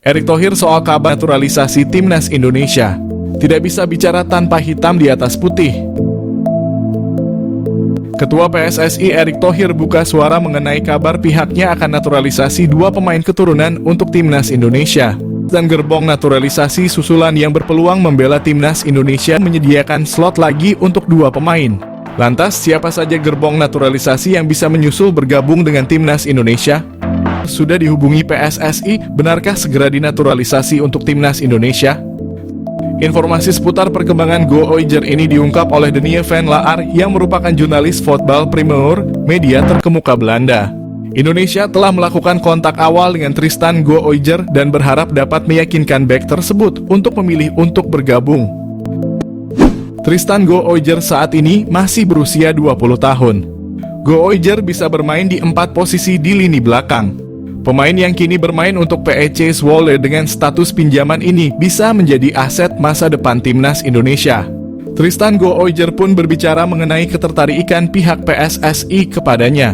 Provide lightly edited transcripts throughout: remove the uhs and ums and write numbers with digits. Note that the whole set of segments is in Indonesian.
Erick Thohir soal kabar naturalisasi timnas Indonesia. Tidak bisa bicara tanpa hitam di atas putih. Ketua PSSI Erick Thohir buka suara mengenai kabar pihaknya akan naturalisasi 2 pemain keturunan untuk timnas Indonesia. Dan gerbong naturalisasi susulan yang berpeluang membela timnas Indonesia menyediakan slot lagi untuk 2 pemain. Lantas, siapa saja gerbong naturalisasi yang bisa menyusul bergabung dengan timnas Indonesia? Sudah dihubungi PSSI, benarkah segera dinaturalisasi untuk timnas Indonesia? Informasi seputar perkembangan Go Oijer ini diungkap oleh Denie van Laar yang merupakan jurnalis Voetbal Primeur, media terkemuka Belanda. Indonesia telah melakukan kontak awal dengan Tristan Go Oijer dan berharap dapat meyakinkan bek tersebut untuk memilih untuk bergabung. Tristan Go Oijer saat ini masih berusia 20 tahun. Go Oijer bisa bermain di 4 posisi di lini belakang. Pemain yang kini bermain untuk PEC Zwolle dengan status pinjaman ini bisa menjadi aset masa depan timnas Indonesia. Tristan Go Oijer pun berbicara mengenai ketertarikan pihak PSSI kepadanya.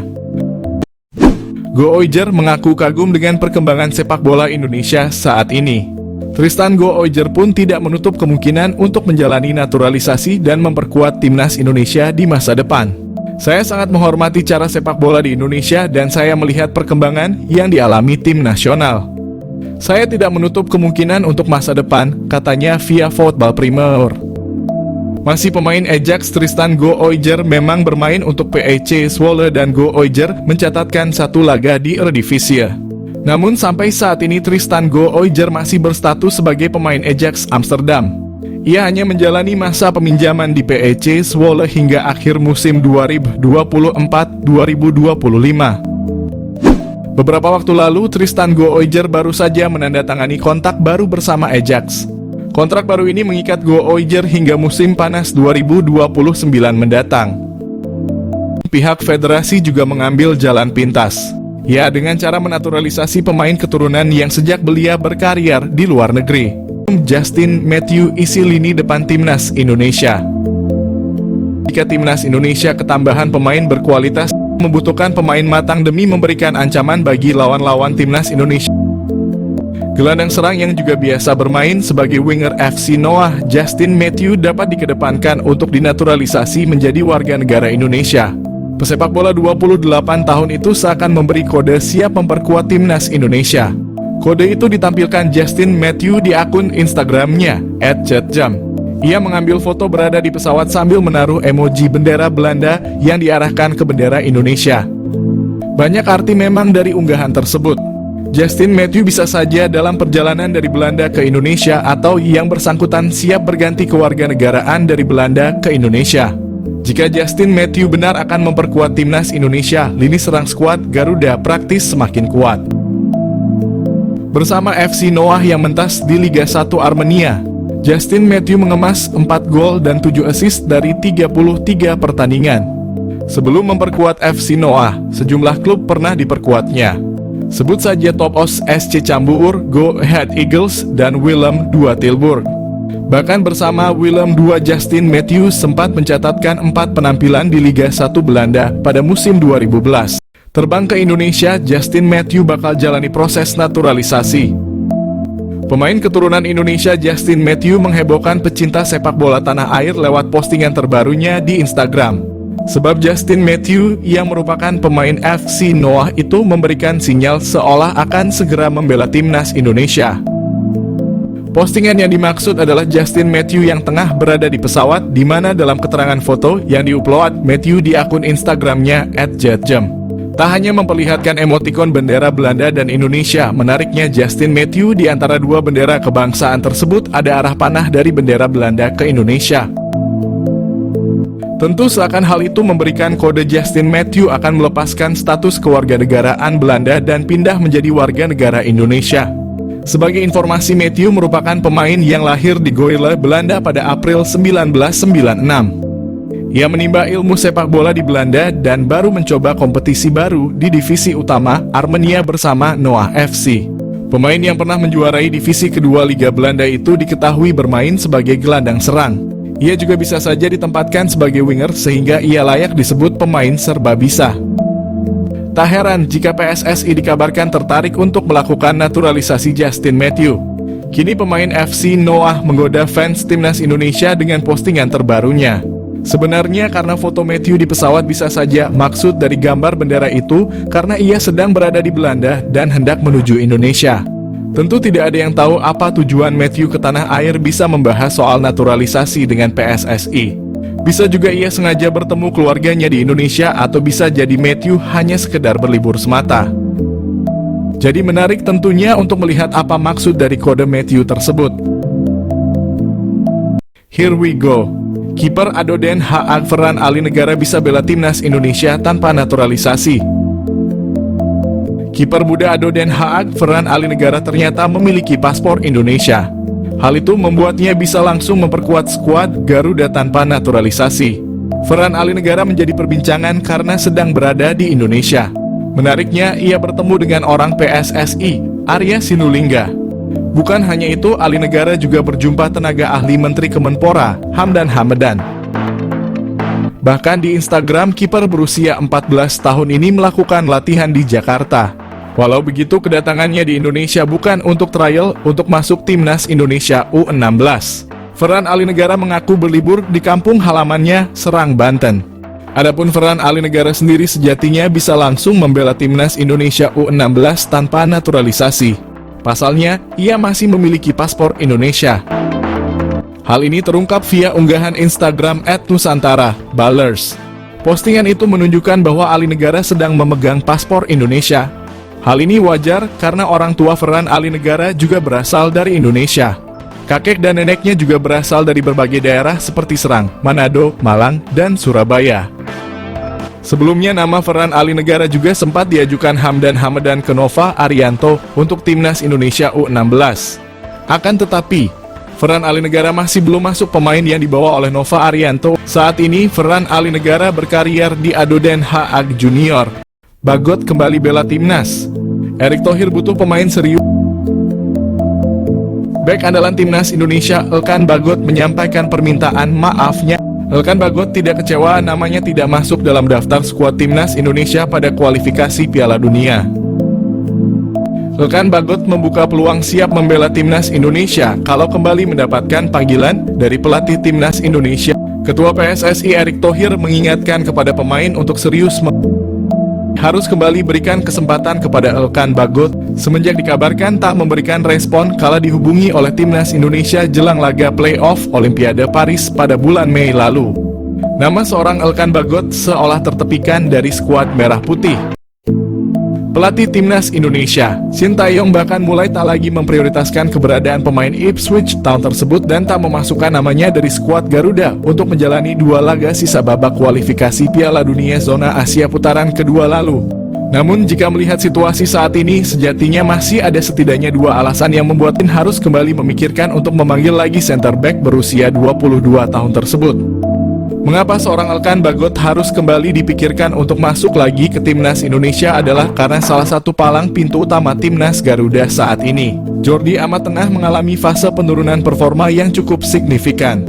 Go Oijer mengaku kagum dengan perkembangan sepak bola Indonesia saat ini. Tristan Go Oijer pun tidak menutup kemungkinan untuk menjalani naturalisasi dan memperkuat timnas Indonesia di masa depan. Saya sangat menghormati cara sepak bola di Indonesia dan saya melihat perkembangan yang dialami tim nasional. Saya tidak menutup kemungkinan untuk masa depan, katanya via Voetbal Primeur. Masih pemain Ajax, Tristan Go Oijer memang bermain untuk PEC Zwolle dan Go Oijer mencatatkan 1 laga di Eredivisie. Namun sampai saat ini Tristan Go Oijer masih berstatus sebagai pemain Ajax Amsterdam. Ia hanya menjalani masa peminjaman di PEC Zwolle hingga akhir musim 2024-2025. Beberapa waktu lalu, Tristan Go Oijer baru saja menandatangani kontrak baru bersama Ajax. Kontrak baru ini mengikat Go Oijer hingga musim panas 2029 mendatang. Pihak federasi juga mengambil jalan pintas. Ya, dengan cara menaturalisasi pemain keturunan yang sejak belia berkarir di luar negeri. Justin Matthew isi lini depan timnas Indonesia. Jika timnas Indonesia ketambahan pemain berkualitas, membutuhkan pemain matang demi memberikan ancaman bagi lawan-lawan timnas Indonesia. Gelandang serang yang juga biasa bermain sebagai winger FC Noah, Justin Matthew dapat dikedepankan untuk dinaturalisasi menjadi warga negara Indonesia. Pesepak bola 28 tahun itu seakan memberi kode siap memperkuat timnas Indonesia. Kode itu ditampilkan Justin Matthew di akun Instagramnya @chatjam. Ia mengambil foto berada di pesawat sambil menaruh emoji bendera Belanda yang diarahkan ke bendera Indonesia. Banyak arti memang dari unggahan tersebut. Justin Matthew bisa saja dalam perjalanan dari Belanda ke Indonesia atau yang bersangkutan siap berganti kewarganegaraan dari Belanda ke Indonesia. Jika Justin Matthew benar akan memperkuat timnas Indonesia, lini serang skuad Garuda praktis semakin kuat. Bersama FC Noah yang mentas di Liga 1 Armenia, Justin Matthew mengemas 4 gol dan 7 assist dari 33 pertandingan. Sebelum memperkuat FC Noah, sejumlah klub pernah diperkuatnya. Sebut saja Topos SC Cambuur, Go Ahead Eagles, dan Willem II Tilburg. Bahkan bersama Willem II, Justin Matthew sempat mencatatkan 4 penampilan di Liga 1 Belanda pada musim 2011. Terbang ke Indonesia, Justin Matthew bakal jalani proses naturalisasi. Pemain keturunan Indonesia Justin Matthew menghebohkan pecinta sepak bola tanah air lewat postingan terbarunya di Instagram. Sebab Justin Matthew yang merupakan pemain FC Noah itu memberikan sinyal seolah akan segera membela timnas Indonesia. Postingan yang dimaksud adalah Justin Matthew yang tengah berada di pesawat, di mana dalam keterangan foto yang diupload Matthew di akun Instagramnya @jetjam. Tak hanya memperlihatkan emotikon bendera Belanda dan Indonesia, menariknya Justin Matthew di antara 2 bendera kebangsaan tersebut ada arah panah dari bendera Belanda ke Indonesia. Tentu seakan hal itu memberikan kode Justin Matthew akan melepaskan status kewarganegaraan Belanda dan pindah menjadi warga negara Indonesia. Sebagai informasi, Matthew merupakan pemain yang lahir di Goille, Belanda pada April 1996. Ia menimba ilmu sepak bola di Belanda dan baru mencoba kompetisi baru di divisi utama Armenia bersama Noah FC. Pemain yang pernah menjuarai divisi kedua Liga Belanda itu diketahui bermain sebagai gelandang serang. Ia juga bisa saja ditempatkan sebagai winger sehingga ia layak disebut pemain serba bisa. Tak heran jika PSSI dikabarkan tertarik untuk melakukan naturalisasi Justin Matthew. Kini pemain FC Noah menggoda fans timnas Indonesia dengan postingan terbarunya. Sebenarnya karena foto Matthew di pesawat bisa saja maksud dari gambar bendera itu karena ia sedang berada di Belanda dan hendak menuju Indonesia. Tentu tidak ada yang tahu apa tujuan Matthew ke tanah air bisa membahas soal naturalisasi dengan PSSI. Bisa juga ia sengaja bertemu keluarganya di Indonesia atau bisa jadi Matthew hanya sekedar berlibur semata. Jadi menarik tentunya untuk melihat apa maksud dari kode Matthew tersebut. Here we go. Kiper Adoden Haag Ferran Ali Negara bisa bela timnas Indonesia tanpa naturalisasi. Kiper muda Adoden Haag Ferran Ali Negara ternyata memiliki paspor Indonesia. Hal itu membuatnya bisa langsung memperkuat skuad Garuda tanpa naturalisasi. Ferran Ali Negara menjadi perbincangan karena sedang berada di Indonesia. Menariknya, ia bertemu dengan orang PSSI, Arya Sinulinga. Bukan hanya itu, Ali Negara juga berjumpa tenaga ahli Menteri Kemenpora, Hamdan Hamadan. Bahkan di Instagram, kiper berusia 14 tahun ini melakukan latihan di Jakarta. Walau begitu, kedatangannya di Indonesia bukan untuk trial untuk masuk timnas Indonesia U16. Ferran Ali Negara mengaku berlibur di kampung halamannya, Serang, Banten. Adapun Ferran Ali Negara sendiri sejatinya bisa langsung membela timnas Indonesia U16 tanpa naturalisasi. Pasalnya, ia masih memiliki paspor Indonesia. Hal ini terungkap via unggahan Instagram @nusantara Ballers. Postingan itu menunjukkan bahwa Ali Negara sedang memegang paspor Indonesia. Hal ini wajar karena orang tua Ferran Ali Negara juga berasal dari Indonesia. Kakek dan neneknya juga berasal dari berbagai daerah seperti Serang, Manado, Malang, dan Surabaya. Sebelumnya nama Ferran Ali Negara juga sempat diajukan Hamdan Hamadan ke Nova Arianto untuk timnas Indonesia U16. Akan tetapi, Ferran Ali Negara masih belum masuk pemain yang dibawa oleh Nova Arianto. Saat ini, Ferran Ali Negara berkarier di Adoden Haag Junior. Bagot kembali bela timnas. Erick Thohir butuh pemain serius. Bek andalan timnas Indonesia Elkan Bagot menyampaikan permintaan maafnya. Elkan Bagot tidak kecewa namanya tidak masuk dalam daftar skuad timnas Indonesia pada kualifikasi Piala Dunia. Elkan Bagot membuka peluang siap membela timnas Indonesia kalau kembali mendapatkan panggilan dari pelatih timnas Indonesia. Ketua PSSI Erick Thohir mengingatkan kepada pemain untuk serius harus kembali berikan kesempatan kepada Elkan Bagot semenjak dikabarkan tak memberikan respon kala dihubungi oleh timnas Indonesia jelang laga playoff Olimpiade Paris pada bulan Mei lalu. Nama seorang Elkan Bagot seolah tertepikan dari skuad merah putih. Pelatih timnas Indonesia, Sintayong bahkan mulai tak lagi memprioritaskan keberadaan pemain Ipswich Town tersebut dan tak memasukkan namanya dari skuad Garuda untuk menjalani 2 laga sisa babak kualifikasi Piala Dunia zona Asia putaran kedua lalu. Namun jika melihat situasi saat ini, sejatinya masih ada setidaknya 2 alasan yang membuat tim harus kembali memikirkan untuk memanggil lagi center back berusia 22 tahun tersebut. Mengapa seorang Elkan Bagot harus kembali dipikirkan untuk masuk lagi ke timnas Indonesia adalah karena salah satu palang pintu utama timnas Garuda saat ini. Jordi Amat Tengah mengalami fase penurunan performa yang cukup signifikan.